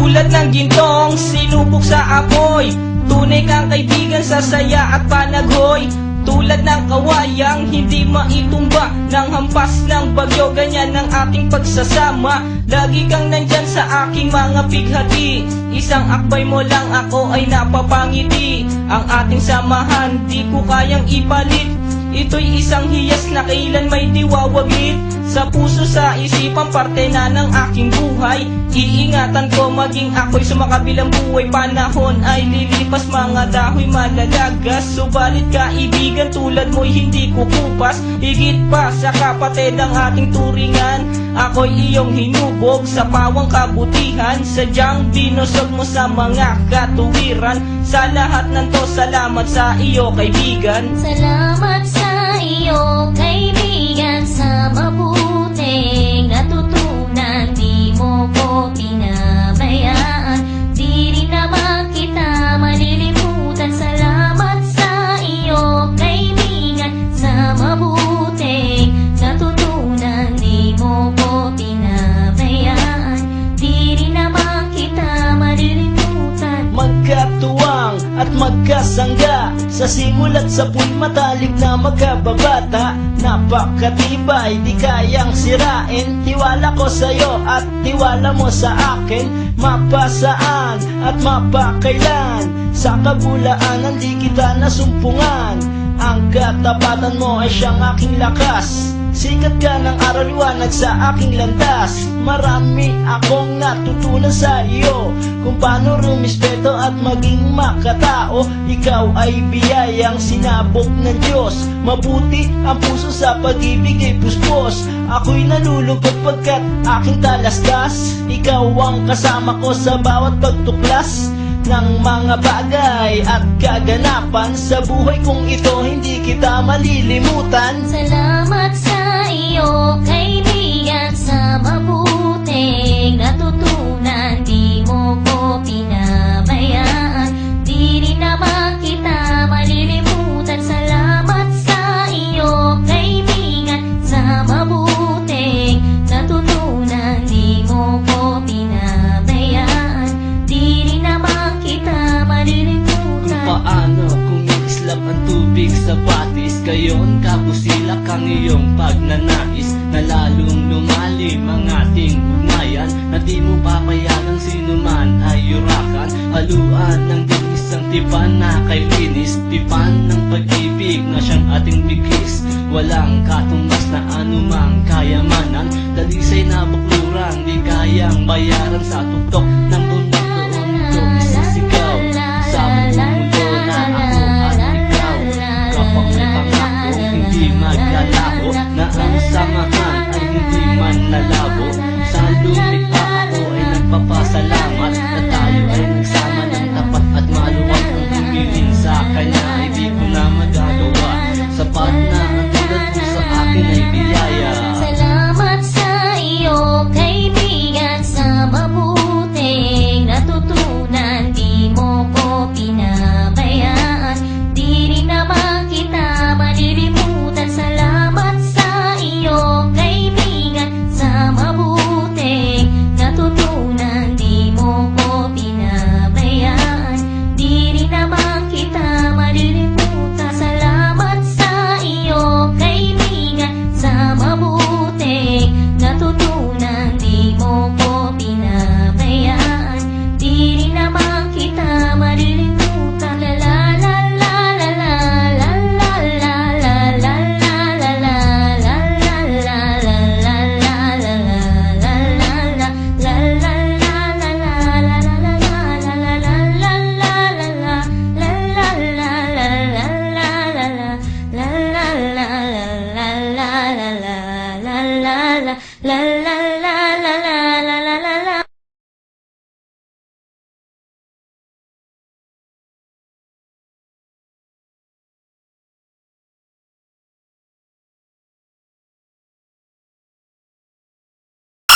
Tulad ng gintong sinubok sa apoy, tunay kang kaibigan sa saya at panaghoy. Tulad ng kawayang hindi maitumba ng hampas ng bagyo, ganyan ang ating pagsasama. Lagi kang nandyan sa aking mga bighati, isang akbay mo lang ako ay napapangiti. Ang ating samahan di ko kayang ipalit, ito'y isang hiyas na kailan may diwawaglit. Sa puso, sa isipan, parte na ng aking buhay. Iingatan ko maging ako'y sumakabilang buhay. Panahon ay lilipas, mga dahoy malalagas, subalit kaibigan tulad mo'y hindi kukupas. Higit pa sa kapatid ang ating turingan, ako'y iyong hinubog sa pawang kabutihan. Sadyang binusog mo sa mga katuwiran. Sa lahat ng to, salamat sa iyo kaibigan. Salamat sa iyo kaibigan, sa mabuting natutunan. Di mo ko pinabayaan, di rin naman kita malilimutan. Salamat sa iyo kaibigan, sa mabuting natutunan. Di mo ko pinabayaan, di rin naman kita malilimutan. Magkatuwang at magkasangga, sa simula't sa puy matalik na magkababata. Napakatibay, di kayang sirain, tiwala ko sa'yo at tiwala mo sa akin. Mapasaan at mapakailan, sa kabulaanan di kita nasumpungan. Ang katapatan mo ay siyang aking lakas, sikat ka ng araw liwanag sa aking landas. Marami akong natutunan sa iyo, kung paano rumispeto at maging makatao. Ikaw ay biyayang sinabok ng Diyos, mabuti ang puso sa pag-ibig ay puspos. Ako'y nalulungkot pagkat aking talastas, ikaw ang kasama ko sa bawat pagtuklas ng mga bagay at kaganapan. Sa buhay kong ito hindi kita malilimutan. Salamat sa iyo kaibigan, sa mabuting natutunan. Di mo ko pinabayaan, di rin naman kita malilimutan. Salamat sa iyo kaibigan, sa mabuting natutunan. Di mo ko pinabayaan, di rin naman kita malilimutan. Kung paano kumikislap ang tubig sa batis, gayon kabusilak ang iyong pagnanais, na lalong lumalim ang ating ugnayan, na di mo papayagang sino man ay yurakan. Haluan ng isang tipan na kay linis, tipan ng pag-ibig na siyang ating bigis. Walang katumbas na anumang kayamanan, dalisay na bukluran di kayang bayaran sa tuktok ng